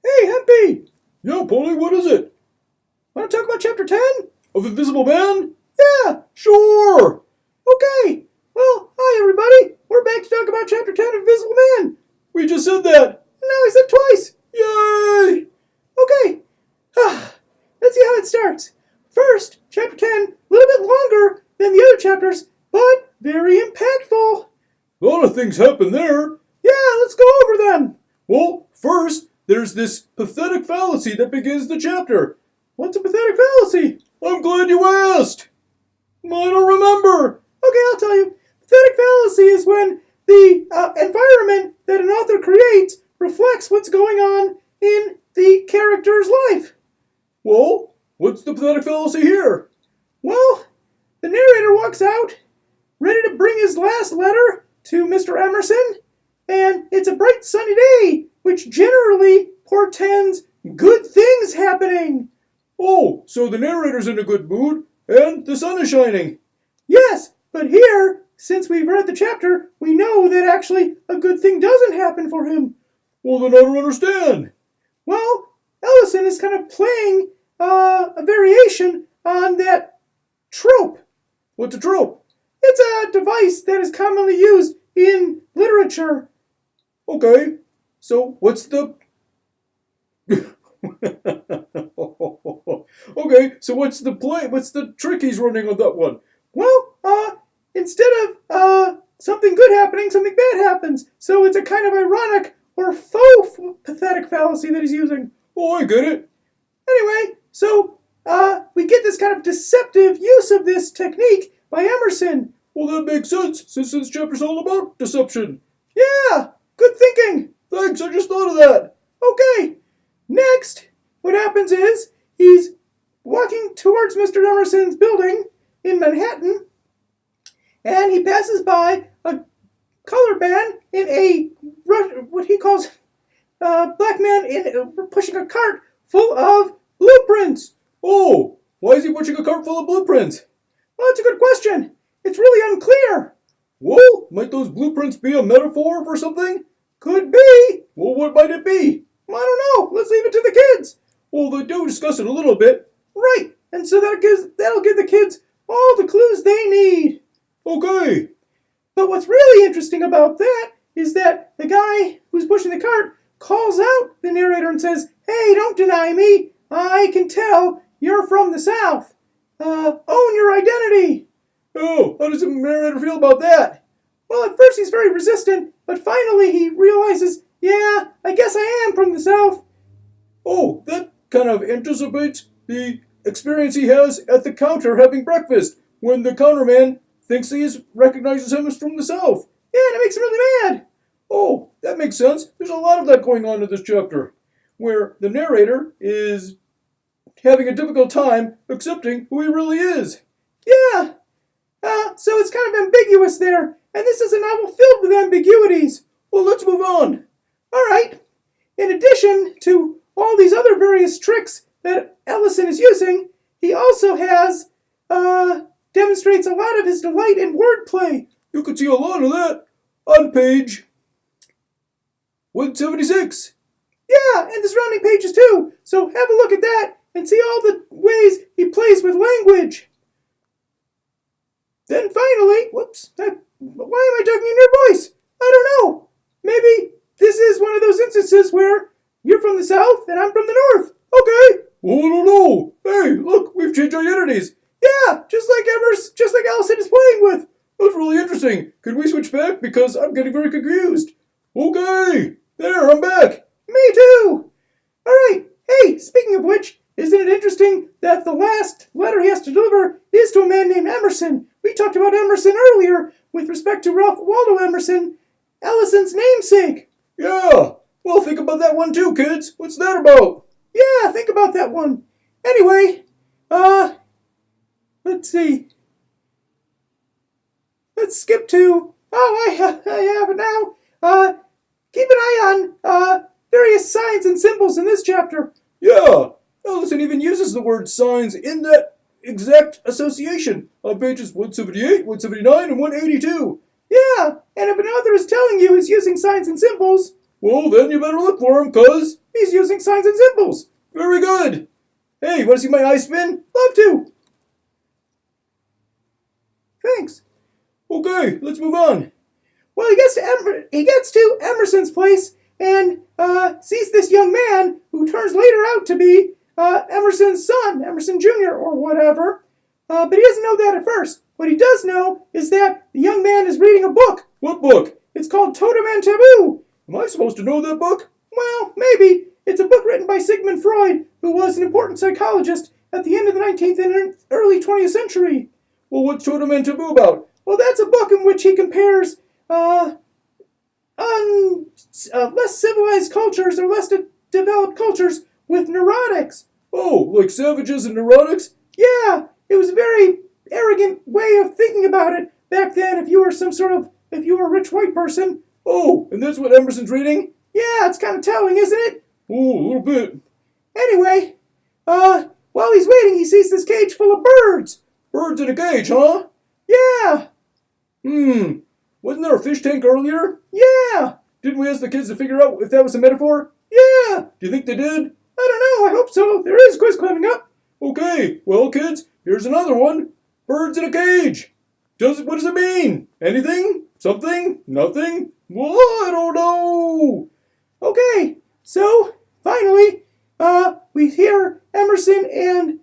Hey, Hempy! Yeah, Polly, what is it? Want to talk about Chapter 10? Of Invisible Man? Yeah! Sure! Okay! Well, hi everybody! We're back to talk about Chapter 10 of Invisible Man! We just said that! And now I said twice! Yay! Okay! Let's see how it starts. First, Chapter 10, a little bit longer than the other chapters, but very impactful. A lot of things happen there. Yeah, let's go over them. Well, first, there's this pathetic fallacy that begins the chapter. What's a pathetic fallacy? I'm glad you asked. I don't remember. Okay, I'll tell you. Pathetic fallacy is when the environment that an author creates reflects what's going on in the character's life. Well, what's the pathetic fallacy here? Well, the narrator walks out, ready to bring his last letter to Mr. Emerson, and it's a bright sunny day, which generally portends good things happening. Oh, so the narrator's in a good mood, and the sun is shining. Yes, but here, since we've read the chapter, we know that actually a good thing doesn't happen for him. Well, then I don't understand. Well, Ellison is kind of playing a variation on that trope. What's a trope? It's a device that is commonly used in literature. Okay, so what's the... Okay, so what's the play? What's the trick he's running on that one? Well, instead of something good happening, something bad happens. So it's a kind of ironic or faux pathetic fallacy that he's using. Oh, I get it. Anyway, so we get this kind of deceptive use of this technique by Emerson. Well, that makes sense, since this chapter's all about deception. Yeah, good thinking. Thanks, I just thought of that. Okay, next, what happens is he's walking towards Mr. Emerson's building in Manhattan, and he passes by a colored man in a, what he calls, black man pushing a cart full of blueprints. Oh, why is he pushing a cart full of blueprints? Well, that's a good question. It's really unclear. Well, might those blueprints be a metaphor for something? Could be. Well, what might it be? I don't know. Let's leave it to the kids. Well, they do discuss it a little bit. Right, and so that'll give the kids all the clues they need. Okay. But what's really interesting about that is that the guy who's pushing the cart calls out the narrator and says, "Hey, don't deny me. I can tell you're from the South. Own your identity." Oh, how does the narrator feel about that? Well, at first he's very resistant, but finally he realizes, yeah, I guess I am from the South. Oh, that kind of anticipates the experience he has at the counter having breakfast, when the counterman thinks recognizes him as from the South. Yeah, and it makes him really mad. Oh, that makes sense. There's a lot of that going on in this chapter, where the narrator is having a difficult time accepting who he really is. Yeah. So it's kind of ambiguous there, and this is a novel filled with ambiguities. Well, let's move on. All right. In addition to all these other various tricks that Ellison is using, he also has, demonstrates a lot of his delight in wordplay. You can see a lot of that on page 176. Yeah, and the surrounding pages too. So have a look at that and see all the ways he plays with language. Then finally, why am I talking in your voice? I don't know. Maybe this is one of those instances where you're from the South and I'm from the North. Okay. Oh, I don't know. Hey, look, we've changed identities. Yeah, just like Ellison is playing with. That's really interesting. Could we switch back? Because I'm getting very confused. Okay. There, I'm back. Me too. All right. Hey, speaking of which, isn't it interesting that the last letter he has to deliver is to a man named Emerson? We talked about Emerson earlier with respect to Ralph Waldo Emerson, Ellison's namesake. Yeah. Well, think about that one too, kids. What's that about? Yeah, think about that one. Anyway, let's see. Let's skip to, I have it now. Keep an eye on, various signs and symbols in this chapter. Yeah. Ellison even uses the word signs in that exact association on pages 178, 179, and 182. Yeah, and if an author is telling you he's using signs and symbols, Well, then you better look for him, 'cause... He's using signs and symbols. Very good. Hey, want to see my eye spin? Love to. Thanks. Okay, let's move on. Well, he gets to Emerson's place and sees this young man who turns later out to be Emerson's son, Emerson Jr. or whatever. But he doesn't know that at first. What he does know is that the young man is reading a book. What book? It's called Totem and Taboo. Am I supposed to know that book? Well, maybe. It's a book written by Sigmund Freud, who was an important psychologist at the end of the 19th and early 20th century. Well, what's Totem and Taboo about? Well, that's a book in which he compares less civilized cultures or less developed cultures with neurotics. Oh, like savages and neurotics? Yeah, it was a very arrogant way of thinking about it back then if you were a rich white person. Oh, and that's what Emerson's reading? Yeah, it's kind of telling, isn't it? Oh, a little bit. Anyway, while he's waiting, he sees this cage full of birds. Birds in a cage, huh? Yeah. Wasn't there a fish tank earlier? Yeah. Didn't we ask the kids to figure out if that was a metaphor? Yeah. Do you think they did? I don't know. I hope so. There is a quiz coming up. Okay. Well, kids, here's another one. Birds in a cage. What does it mean? Anything? Something? Nothing? Well, I don't know. Okay. So, finally, we hear Emerson and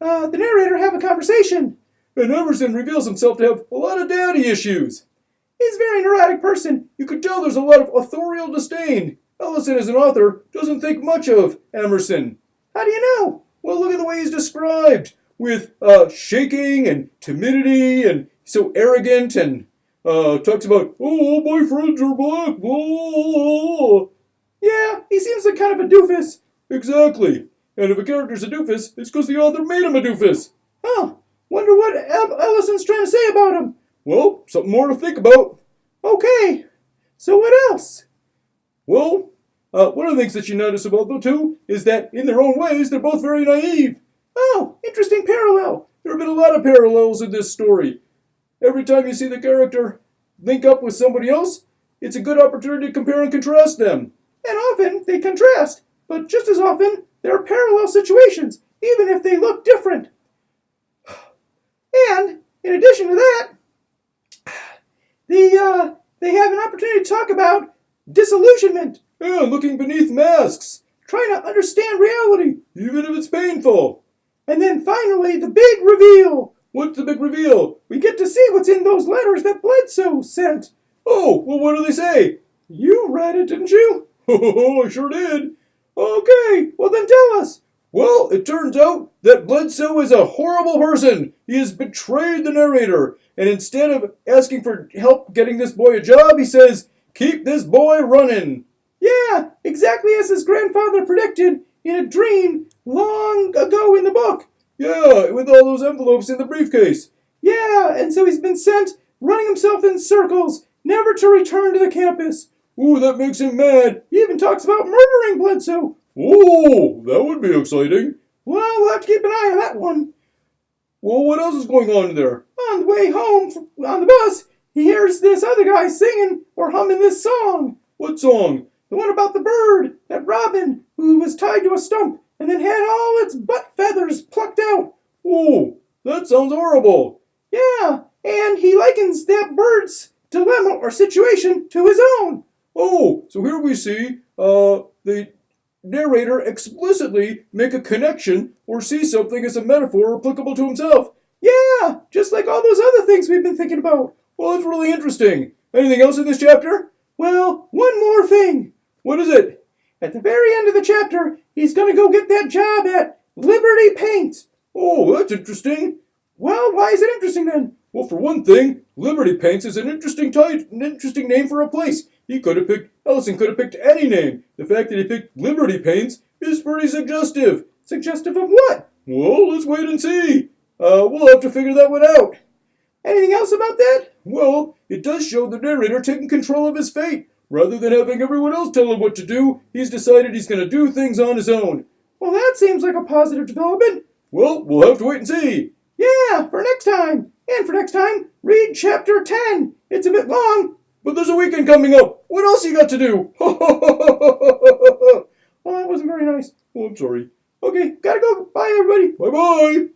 the narrator have a conversation. And Emerson reveals himself to have a lot of daddy issues. He's a very neurotic person. You could tell there's a lot of authorial disdain. Ellison, as an author, doesn't think much of Emerson. How do you know? Well, look at the way he's described, with shaking and timidity and so arrogant and talks about, oh, my friends are black. Oh. Yeah, he seems like kind of a doofus. Exactly. And if a character's a doofus, it's because the author made him a doofus. Huh. Wonder what Ellison's trying to say about him. Well, something more to think about. Okay. So what else? Well, one of the things that you notice about the two is that in their own ways, they're both very naive. Oh, interesting parallel. There have been a lot of parallels in this story. Every time you see the character link up with somebody else, it's a good opportunity to compare and contrast them. And often they contrast, but just as often there are parallel situations, even if they look different. And in addition to that, they have an opportunity to talk about disillusionment. Yeah, looking beneath masks. Trying to understand reality. Even if it's painful. And then finally, the big reveal. What's the big reveal? We get to see what's in those letters that Bledsoe sent. Oh, well, what do they say? You read it, didn't you? Oh, I sure did. Okay, well then tell us. Well, it turns out that Bledsoe is a horrible person. He has betrayed the narrator. And instead of asking for help getting this boy a job, he says, keep this boy running. Yeah, exactly as his grandfather predicted in a dream long ago in the book. Yeah, with all those envelopes in the briefcase. Yeah, and so he's been sent running himself in circles, never to return to the campus. Ooh, that makes him mad. He even talks about murdering Bledsoe. Oh, that would be exciting. Well, we'll have to keep an eye on that one. Well, what else is going on there? On the way home on the bus, he hears this other guy singing or humming this song. What song? The one about the bird, that robin, who was tied to a stump and then had all its butt feathers plucked out. Oh, that sounds horrible. Yeah, and he likens that bird's dilemma or situation to his own. Oh, so here we see the narrator explicitly make a connection or see something as a metaphor applicable to himself. Yeah, just like all those other things we've been thinking about. Well, that's really interesting. Anything else in this chapter? Well, one more thing. What is it? At the very end of the chapter, he's going to go get that job at Liberty Paints. Oh, that's interesting. Well, why is it interesting then? Well, for one thing, Liberty Paints is an interesting name for a place. Ellison could have picked any name. The fact that he picked Liberty Paints is pretty suggestive. Suggestive of what? Well, let's wait and see. We'll have to figure that one out. Anything else about that? Well, it does show the narrator taking control of his fate. Rather than having everyone else tell him what to do, he's decided he's going to do things on his own. Well, that seems like a positive development. Well, we'll have to wait and see. Yeah, for next time. And for next time, read chapter 10. It's a bit long, But there's a weekend coming up. What else you got to do? Well, that wasn't very nice. Oh, I'm sorry. Okay, gotta go. Bye, everybody. Bye-bye.